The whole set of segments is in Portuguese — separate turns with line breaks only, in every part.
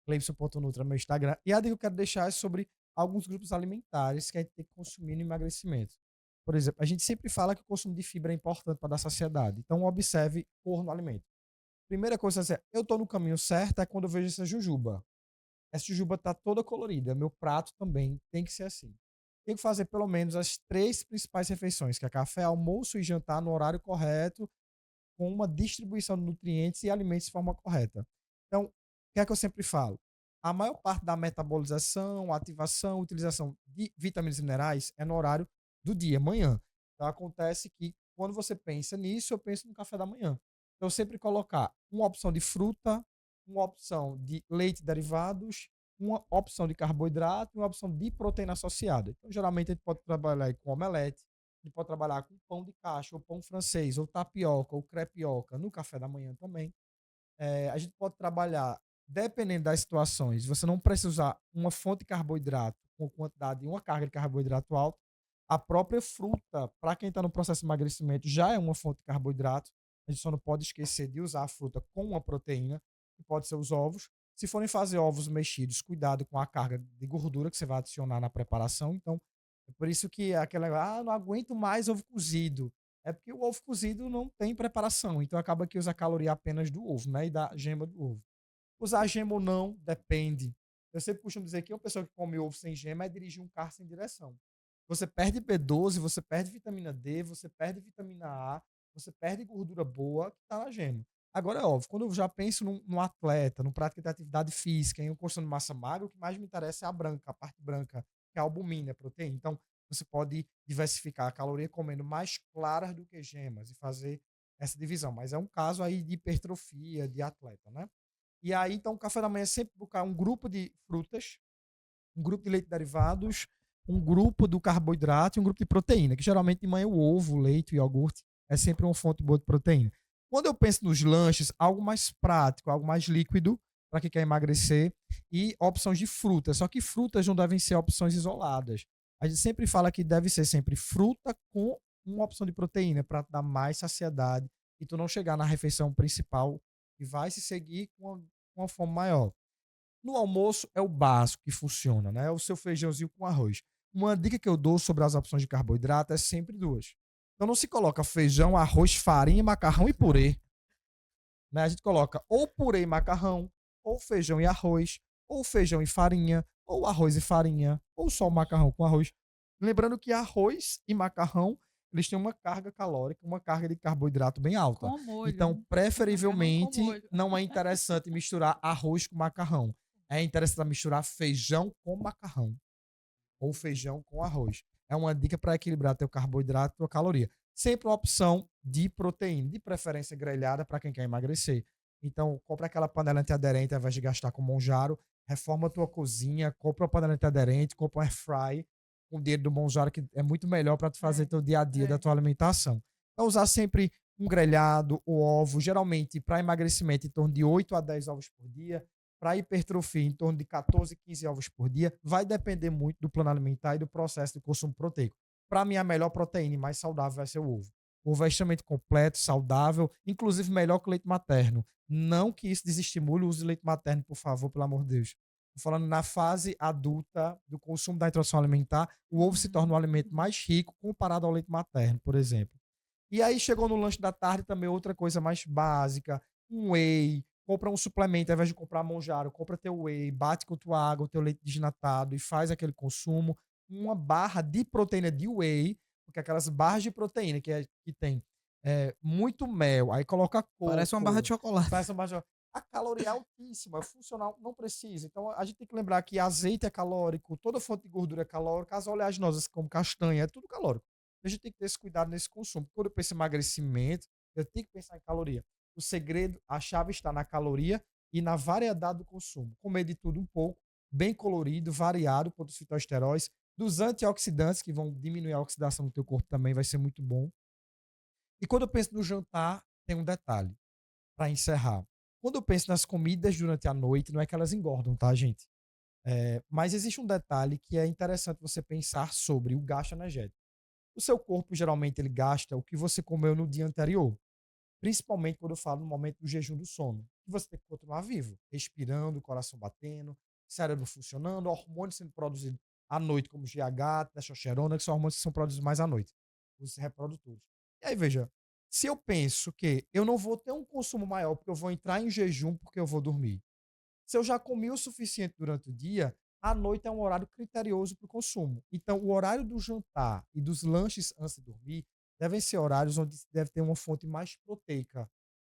Cleibson.nutra, meu Instagram. E a dica que eu quero deixar é sobre alguns grupos alimentares que a gente tem que consumir no emagrecimento. Por exemplo, a gente sempre fala que o consumo de fibra é importante para dar saciedade. Então, observe cor no alimento. Primeira coisa, assim, eu estou no caminho certo é quando eu vejo essa jujuba. Essa jujuba está toda colorida. Meu prato também tem que ser assim. Tenho que fazer pelo menos as três principais refeições, que é café, almoço e jantar no horário correto, com uma distribuição de nutrientes e alimentos de forma correta. Então, o que é que eu sempre falo? A maior parte da metabolização, ativação, utilização de vitaminas e minerais é no horário do dia, manhã. Então, acontece que quando você pensa nisso, eu penso no café da manhã. Então, sempre colocar uma opção de fruta, uma opção de leite e derivados, uma opção de carboidrato e uma opção de proteína associada. Então, geralmente, a gente pode trabalhar aí com omelete, ele pode trabalhar com pão de caixa, ou pão francês, ou tapioca, ou crepioca no café da manhã também. A gente pode trabalhar, dependendo das situações, você não precisa usar uma fonte de carboidrato com quantidade e uma carga de carboidrato alta. A própria fruta, para quem está no processo de emagrecimento, já é uma fonte de carboidrato. A gente só não pode esquecer de usar a fruta com uma proteína, que pode ser os ovos. Se forem fazer ovos mexidos, cuidado com a carga de gordura que você vai adicionar na preparação. Então, é por isso que é aquela, não aguento mais ovo cozido. É porque o ovo cozido não tem preparação, então acaba que usa a caloria apenas do ovo, né, e da gema do ovo. Usar gema ou não, depende. Eu sempre costumo dizer que uma pessoa que come ovo sem gema é dirigir um carro sem direção. Você perde B12, você perde vitamina D, você perde vitamina A, você perde gordura boa que está na gema. Agora é óbvio, quando eu já penso num atleta, num prática de atividade física, em um construção de massa magra, o que mais me interessa é a branca, a parte branca, que é a albumina, a proteína. Então, você pode diversificar a caloria comendo mais claras do que gemas e fazer essa divisão. Mas é um caso aí de hipertrofia de atleta, né? E aí, então, o café da manhã é sempre buscar um grupo de frutas, um grupo de leite derivados, um grupo do carboidrato e um grupo de proteína, que geralmente de manhã o ovo, o leite, o iogurte é sempre uma fonte boa de proteína. Quando eu penso nos lanches, algo mais prático, algo mais líquido, para quem quer emagrecer, e opções de frutas. Só que frutas não devem ser opções isoladas. A gente sempre fala que deve ser sempre fruta com uma opção de proteína para dar mais saciedade e tu não chegar na refeição principal e vai se seguir com uma fome maior. No almoço é o básico que funciona, né? É o seu feijãozinho com arroz. Uma dica que eu dou sobre as opções de carboidrato é sempre duas. Então não se coloca feijão, arroz, farinha, macarrão e purê, né? A gente coloca ou purê e macarrão, ou feijão e arroz, ou feijão e farinha, ou arroz e farinha, ou só o macarrão com arroz. Lembrando que arroz e macarrão, eles têm uma carga calórica, uma carga de carboidrato bem alta.
Com molho.
Então,
Macarrão com
preferivelmente,
molho.
não é interessante misturar arroz com macarrão. É interessante misturar feijão com macarrão ou feijão com arroz. É uma dica para equilibrar teu carboidrato e tua caloria. Sempre uma opção de proteína, de preferência grelhada para quem quer emagrecer. Então, compra aquela panela antiaderente ao invés de gastar com Monjaro, reforma a tua cozinha, compra uma panela antiaderente, compra um air fry com o dinheiro do Monjaro, que é muito melhor para tu fazer
É,
teu dia a dia da
é.
tua alimentação. Então, usar sempre um grelhado, o ovo, geralmente para emagrecimento em torno de 8 a 10 ovos por dia, para hipertrofia, em torno de 14, 15 ovos por dia. Vai depender muito do plano alimentar e do processo de consumo proteico. Para mim, a melhor proteína e mais saudável vai ser o ovo. O ovo é extremamente completo, saudável, inclusive melhor que o leite materno. Não que isso desestimule o uso de leite materno, por favor, pelo amor de Deus. Estou falando na fase adulta do consumo da introdução alimentar, o ovo se torna
Uhum.
um alimento mais rico comparado ao leite materno, por exemplo. E aí chegou no lanche da tarde também outra coisa mais básica, um whey, compra um suplemento, ao invés de comprar Monjaro, compra teu whey, bate com tua água, o teu leite desnatado e faz aquele consumo. Uma barra de proteína de whey, porque aquelas barras de proteína que tem muito mel, aí coloca
Parece uma barra de
coco,
chocolate.
faz uma barra a caloria é altíssima, é funcional, não precisa. Então a gente tem que lembrar que azeite é calórico, toda fonte de gordura é calórica, as oleaginosas como castanha, é tudo calórico. A gente tem que ter esse cuidado nesse consumo. Quando eu penso em emagrecimento, eu tenho que pensar em caloria. O segredo, a chave está na caloria e na variedade do consumo. Comer de tudo um pouco, bem colorido, variado, com os fitosteróis, dos antioxidantes que vão diminuir a oxidação do teu corpo também vai ser muito bom. E quando eu penso no jantar, tem um detalhe para encerrar. Quando eu penso nas comidas durante a noite, não é que elas engordam, tá, gente? Mas existe um detalhe que é interessante você pensar sobre o gasto energético. O seu corpo geralmente ele gasta o que você comeu no dia anterior, principalmente quando eu falo no momento do jejum do sono. que você tem que continuar vivo, respirando, coração batendo, cérebro funcionando, hormônios sendo produzidos à noite, como GH, testosterona, que são hormônios que são produzidos mais à noite, os reprodutores. E aí, veja, se eu penso que eu não vou ter um consumo maior porque eu vou entrar em jejum porque eu vou dormir, se eu já comi o suficiente durante o dia, à noite é um horário criterioso para o consumo. Então, o horário do jantar e dos lanches antes de dormir devem ser horários onde se deve ter uma fonte mais proteica.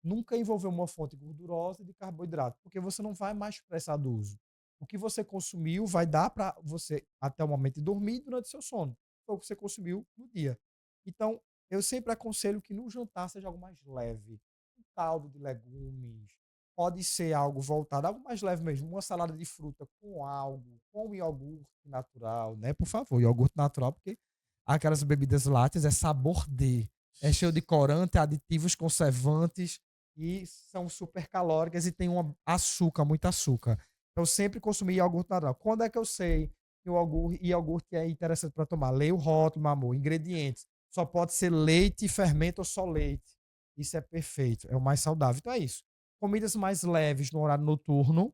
Nunca envolver uma fonte gordurosa de carboidrato, porque você não vai mais precisar do uso. O que você consumiu vai dar para você até o momento de dormir durante o seu sono. Foi o que você consumiu no dia. Então, eu sempre aconselho que no jantar seja algo mais leve. Um caldo de legumes, pode ser algo voltado, algo mais leve mesmo, uma salada de fruta com algo, com iogurte natural, né? Por favor, iogurte natural, porque aquelas bebidas lácteas é sabor de, é cheio de corante, aditivos, conservantes e são super calóricas e tem um açúcar, muito açúcar. Então, sempre consumir iogurte natural. Quando é que eu sei que o iogurte é interessante para tomar? Leia o rótulo, meu amor. Ingredientes. Só pode ser leite, fermento ou só leite. Isso é perfeito. É o mais saudável. Então é isso. Comidas mais leves no horário noturno,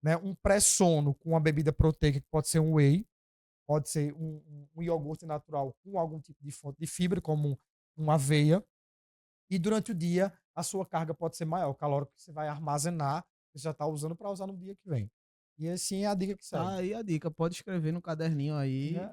né? Um pré-sono com uma bebida proteica, que pode ser um whey, pode ser um iogurte natural com algum tipo de fonte de fibra, como uma aveia. E durante o dia, a sua carga pode ser maior, o calórico que você vai armazenar, você já está usando para usar no dia que vem. E assim é a dica que
Tá
segue.
aí a dica, pode escrever no caderninho aí.
Né?